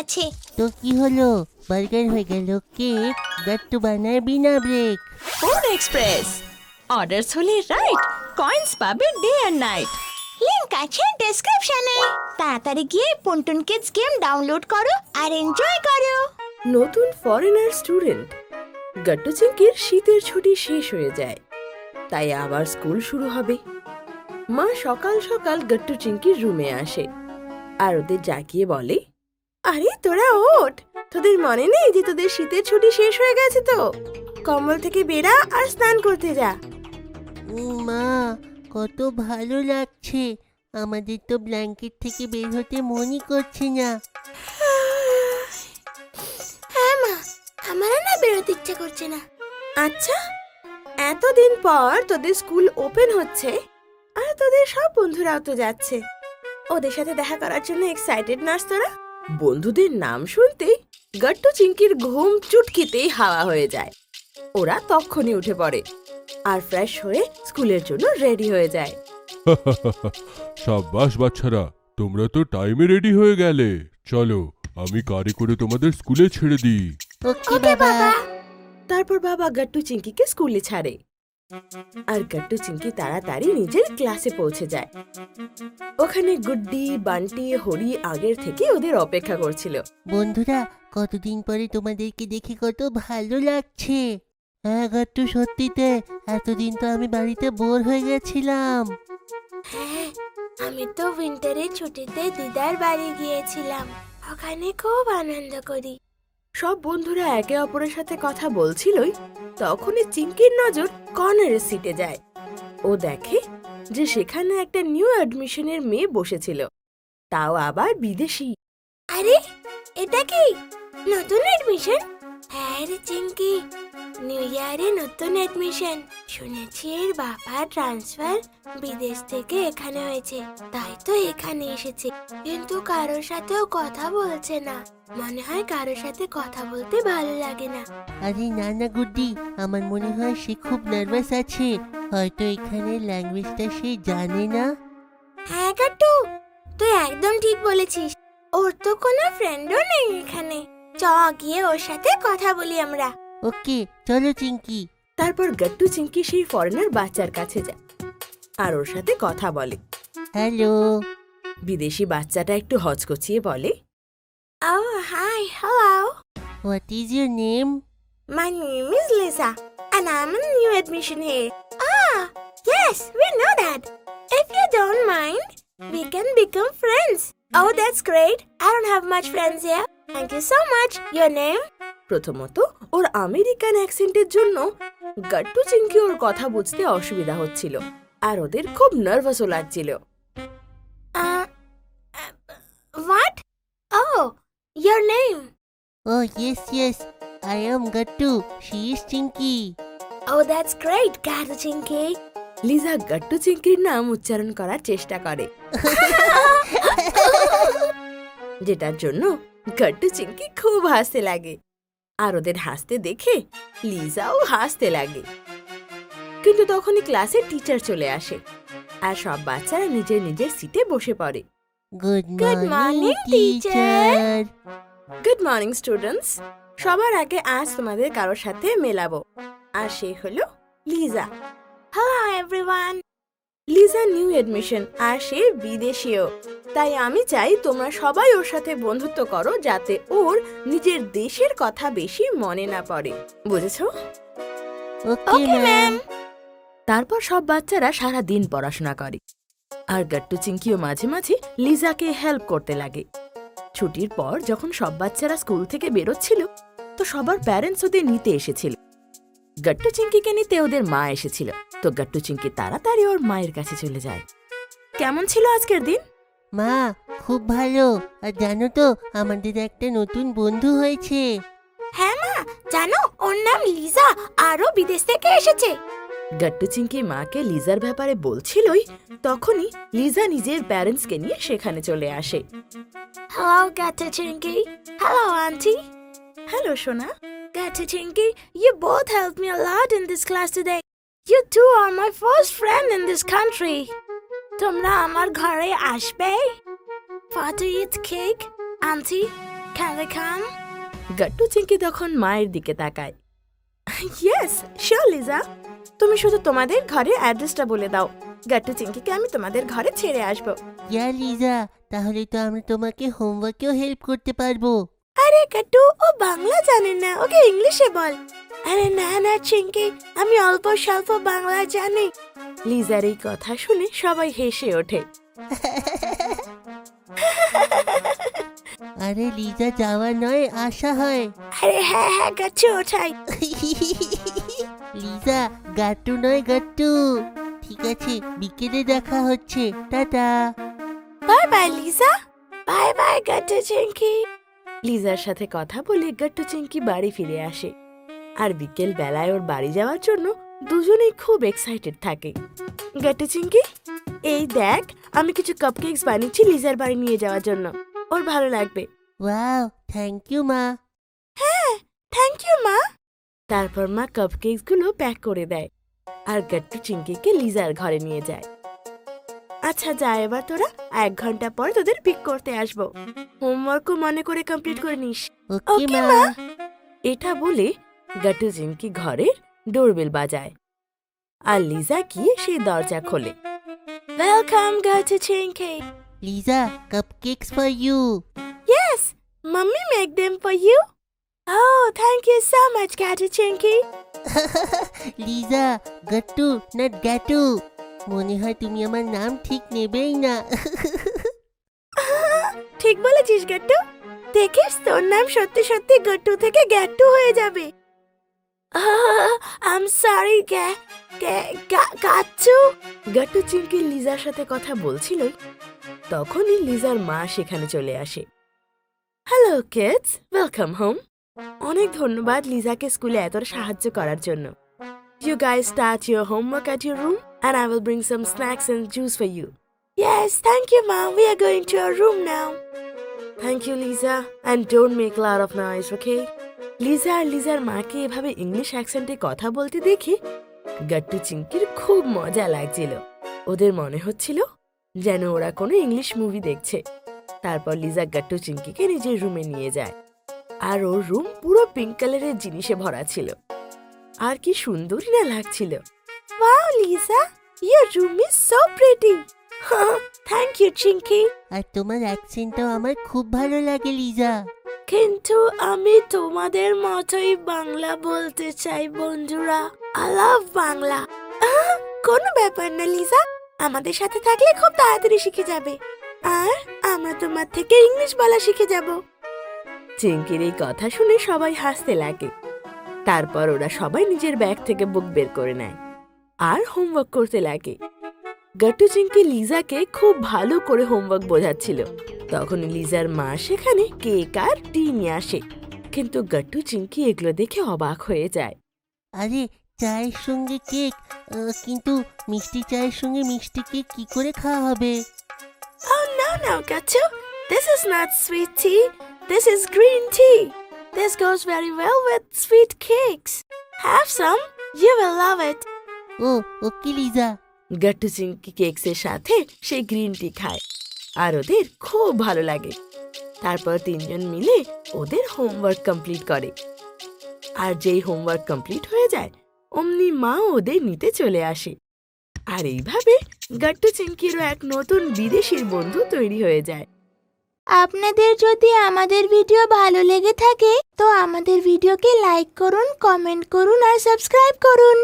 আছে। তো কি হলো, বার্গার হয়ে গেল কেক, গাট্টু বানায় বিনা ব্রেক। ফুড এক্সপ্রেস, অর্ডারস হলে রাইট, কয়েন্স পাবে ডে অ্যান্ড নাইট। লিংক আছে ডেসক্রিপশনে। তাড়াতাড়ি গিয়ে পন্টুন কিডস গেম ডাউনলোড করো আর এনজয় করো। নতুন ফরেনার স্টুডেন্ট। গাট্টু চিংকির শীতের ছুটি শেষ হয়ে যায়, তাই আবার স্কুল শুরু হবে। মা সকাল সকাল গাট্টু চিংকির রুমে আসে আর ওদের জাগিয়ে বলে, আরে তোরা ওঠ, তোদের মনে নেই যে তোদের শীতের ছুটি শেষ হয়ে গেছে? তো কম্বল থেকে বেরা আর স্নান করতে যা। মা, কত ভালো লাগছে, আমাদের তো ব্ল্যাঙ্কেট থেকে বের হতে মনই করছে না। হ্যাঁ মা, আমারও না বেরোতে ইচ্ছে করছে না। আচ্ছা, এতদিন পর তোদের স্কুল ওপেন হচ্ছে আর তোদের সব বন্ধুরাও তো যাচ্ছে। ওদের সাথে দেখা করার জন্য এক্সাইটেড নাস তোরা? বন্ধুদের নাম শুনতেই গাট্টু চিংকির ঘুম চুটকিতেই হাওয়া হয়ে যায়। ওরা তখনই উঠে পড়ে আর ফ্রেশ হয়ে স্কুলের জন্য রেডি হয়ে যায়। সাব্বাস বাচ্চারা, তোমরা তো টাইমে রেডি হয়ে গেলে। চলো, আমি কারে করে তোমাদের স্কুলে ছেড়ে দিই। ওকে বাবা। তারপর বাবা গাট্টু চিংকিকে স্কুলে ছাড়ে আর গাট্টু চিংকি তাড়াতাড়ি নিজের ক্লাসে পৌঁছে যায়। ওখানে গুড্ডি, বান্টি, হরি আগের থেকে ওদের অপেক্ষা করছিল। বন্ধুরা, কতদিন পরে তোমাদেরকে দেখে কত ভালো লাগছে। হ্যাঁ গাট্টু, সত্যিতে এতদিন তো আমি বাড়িতে বোর হয়ে গেছিলাম। হ্যাঁ, আমি তো উইন্টারের ছুটিতে দিদার বাড়ি গিয়েছিলাম, ওখানে খুব আনন্দ করি। সব বন্ধুরা একে অপরের সাথে কথা বলছিলই তখনই চিংকির নজর কর্নারের সিটে যায়। ও দেখে যে সেখানে একটা নিউ অ্যাডমিশনের মেয়ে বসেছিল, তাও আবার বিদেশি। আরে, এটা কি নতুন এডমিশন? হ্যাঁ রে চিঙ্কি, নিউ ইয়ারে নতুন এডমিশন। শুনেছি এর বাবা ট্রান্সফার বিদেশ থেকে এখানে হয়েছে, তাই তো এখানে এসেছে। কিন্তু কারোর সাথেও কথা বলছে না, মনে হয় কারোর সাথে কথা বলতে ভালো লাগে না। আরে না না গুড্ডি, আমার মনে হয় সে খুব নার্ভাস আছে, হয়তো এখানে ল্যাঙ্গুয়েজটা সে জানে না। হ্যাঁ কাট্টু, তুই একদম ঠিক বলেছিস। ওর তো কোনো ফ্রেন্ডও নেই এখানে। চ গিয়ে ওর সাথে কথা বলি আমরা। ওকে চলো চিঙ্কি। তারপর গাট্টু চিংকি সেই ফরেনার বাচ্চার কাছে যায় আর ওর সাথে কথা বলে। হ্যালো। বিদেশি বাচ্চাটা একটু হচকচিয়ে বলে, Oh, hi, hello. What is your name? My name is Lisa, and I'm a new admission here. Ah, yes, we know that. If you don't mind, we can become friends. Oh, that's great. I don't have much friends here. Thank you so much. Your name? প্রথমত ওর American অ্যাকসেন্টের জন্য গাট্টু চিংকি ওর কথা বুঝতে অসুবিধা হচ্ছিল আর ওদের খুব নার্ভাসও লাগছিল। Uh, what? Oh, your name. Oh yes, I am Gattu. She is Chinky. Oh, that's great, Gato Chinky. Liza Gattu চিংকির নাম উচ্চারণ করার চেষ্টা করে, যেটার জন্য গাট্টু চিংকি খুব হাসতে লাগে আর ওদের হাসতে দেখে লিজাও হাসতে লাগে। কিন্তু তখনই ক্লাসে টিচার চলে আসে আর সব বাচ্চারা নিজের নিজের সিটে বসে পড়ে। Good Good morning, morning, teacher. teacher. Good morning students. সবার আগে আজ তোমাদের কারোর সাথে মেলাবো, আর সে হলো Liza. Hello, everyone. Liza new admission আর সে বিদেশীয়, তাই আমি চাই তোমরা সবাই ওর সাথে বন্ধুত্ব করো যাতে ওর নিজের দেশের কথা বেশি মনে না পড়ে, বুঝেছো? Okay, ma'am. তারপর সব বাচ্চারা সারা দিন পড়াশোনা করে আর গাট্টু চিংকিও মাঝে মাঝে লিজাকে হেল্প করতে লাগে। ছুটির পর যখন সব বাচ্চারা স্কুল থেকে বেরোচ্ছিল তো সবার প্যারেন্টস ওদের নিতে এসেছিল। গাট্টু চিংকিকে নিতে ওদের মা এসেছিল, তো গাট্টু চিংকি তাড়াতাড়ি ওর মায়ের কাছে চলে যায়। কেমন ছিল আজকের দিন? মা, খুব ভালো। আর জানো তো, আমাদের একটা নতুন বন্ধু হয়েছে। হ্যাঁ মা, জানো ওর নাম লিজা, আরও বিদেশ থেকে এসেছে। গাট্টু চিংকি মাকে লিজার ব্যাপারে বলছিলই তখনই লিজা নিজের প্যারেন্টসকে নিয়ে সেখানে চলে আসে। Hello, Gato Chinky. Hello, Auntie. Hello সোনা। Gato Chinky, you both helped me a lot in this class today. You two are my first friend in this country. তোমরা আমার ঘরে আসবে? For to eat cake? Auntie, can I come? Gattu Chinki তখন মায়ের দিকে তাকায়। Yes sure Liza, তুমি শুধু তোমাদের ঘরের অ্যাড্রেসটা বলে দাও, গাট্টু চিংকিকে আমি তোমাদের ঘরে ছেড়ে আসবো। ইয়া লিজা, তাহলে তো আমি তোমাকে হোমওয়ার্কেও হেল্প করতে পারবো। আরে গাট্টু, ও বাংলা জানে না, ওকে ইংলিশে বল। আরে না না চিঙ্কি, আমি অল্প স্বল্প বাংলা জানি। লিজার এই কথা শুনে সবাই হেসে ওঠে। আরে লিজা যাওয়া নয়, আসা হয়। আরে হ্যাঁ হ্যাঁ গাচ্ছু, ওঠাই। লিজা, গাট্টু নয় গাট্টু। ঠিক আছে, বিকেলে দেখা হচ্ছে, tata. Bye bye Liza, bye bye Gattu Chinki. লিজার সাথে কথা বলে গাট্টু চিংকি বাড়ি ফিরে আসে, আর বিকেল বেলায় ওর বাড়ি যাওয়ার জন্য দুজনেই খুব এক্সাইটেড থাকে। গাট্টু চিংকি, এই দেখ, আমি কিছু কাপকেকস বানিয়েছি লিজার বাড়ি নিয়ে যাওয়ার জন্য, ওর ভালো লাগবে। ওয়াও, থ্যাংক ইউ মা। হ্যাঁ থ্যাংক ইউ মা। তারপর মা কাপকেকস গুলো প্যাক করে দেয়, আর গাট্টু চিংকিকে লিজার ঘরে নিয়ে যায়। আচ্ছা যা, এবার তোরা 1 ঘন্টা পর তোদের পিক করতে আসবো, হোমওয়ার্কও মনে করে কমপ্লিট করে নিস। ওকে Okay, মা। মা। এটা বলে গাট্টু চিংকি ঘরের ডোরবেল বাজায়, আর লিজা গিয়ে সেই দরজা খোলে। Welcome Gattu Chinki. Liza, cupcakes for you. Yes, Mummy make them for you. Oh, thank you so much, Gato Chinky. Liza, Gattu not Gattu. মনে হয় তুমি আমার নাম ঠিক নেবেই না। ঠিক বলেছিস গাট্টু, দেখিস তোর নাম সত্যি সত্যি গাট্টু থেকে গ্যাট্টু হয়ে যাবে। I'm sorry, গাচ্ছু। গাট্টু চিংকি লিজার সাথে কথা বলছিল, তখনই লিজার মা সেখানে চলে আসে। Hello kids, welcome home. অনেক ধন্যবাদ লিজাকে স্কুলে এত সাহায্য করার জন্য। You guys start your homework at your room and I will bring some snacks and juice for you. Yes, thank you, Mom. We are going to our room now. Thank you, Lisa, and don't make a lot of noise, okay? Liza আর লিজার মাকে এভাবে English অ্যাকসেন্টে কথা বলতে দেখে গাট্টু চিংকির খুব মজা লাগছিল। ওদের মনে হচ্ছিল যেন ওরা কোনো ইংলিশ মুভি দেখছে। তারপর লিজা গাট্টু চিংকিকে নিজের রুমে নিয়ে যায়, আর ওর রুম পুরো পিঙ্ক কালারের জিনিসে ভরা ছিল, আর কি সুন্দরই না লাগছিল। Wow, Lisa, your room is so pretty. Thank you, Chinky. আর তোমার অ্যাকসেন্টটাও আমার খুব ভালো লাগে লিজা। কিন্তু আমি তোমাদের মতোই বাংলা বলতে চাই বন্ধুরা। I love Bangla. কোনো ব্যাপার না লিজা, আমাদের সাথে থাকলে খুব তাড়াতাড়ি শিখে যাবে, আর আমরা তোমার থেকে ইংলিশ বলা শিখে যাব। চিংকির এই কথা শুনে সবাই হাসতে লাগে। তারপর ওরা সবাই নিজের ব্যাগ থেকে বুক বের করে নেয় আর হোমওয়ার্ক করতে লাগে। গাট্টু চিংকি লিজাকে খুব ভালো করে হোমওয়ার্ক বোঝাচ্ছিল। তখন লিজার মা সেখানে কেক আর টি নিয়ে আসে, কিন্তু গাট্টু চিংকি এগুলো দেখে অবাক হয়ে যায়। আরে, চায়ের সঙ্গে কেক, কিন্তু মিষ্টি চায়ের সঙ্গে মিষ্টি কেক কি করে খাওয়া হবে? Oh no, Gattu. This is not sweet tea. This is green tea. This goes very well with sweet cakes. Have some. You will love it. ও ওকে লিজা। গাট্টু চিংকি কেকসের সাথে সে গ্রিন টি খায়, আর ওদের খুব ভালো লাগে। তারপর তিনজন মিলে ওদের হোমওয়ার্ক কমপ্লিট করে, আর যেই হোমওয়ার্ক কমপ্লিট হয়ে যায় অমনি মা ওদের নিতে চলে আসে। আর এইভাবে গাট্টু চিংকিরও এক নতুন বিদেশির বন্ধু তৈরি হয়ে যায়। আপনাদের যদি আমাদের ভিডিও ভালো লেগে থাকে তো আমাদের ভিডিওকে লাইক করুন, কমেন্ট করুন আর সাবস্ক্রাইব করুন।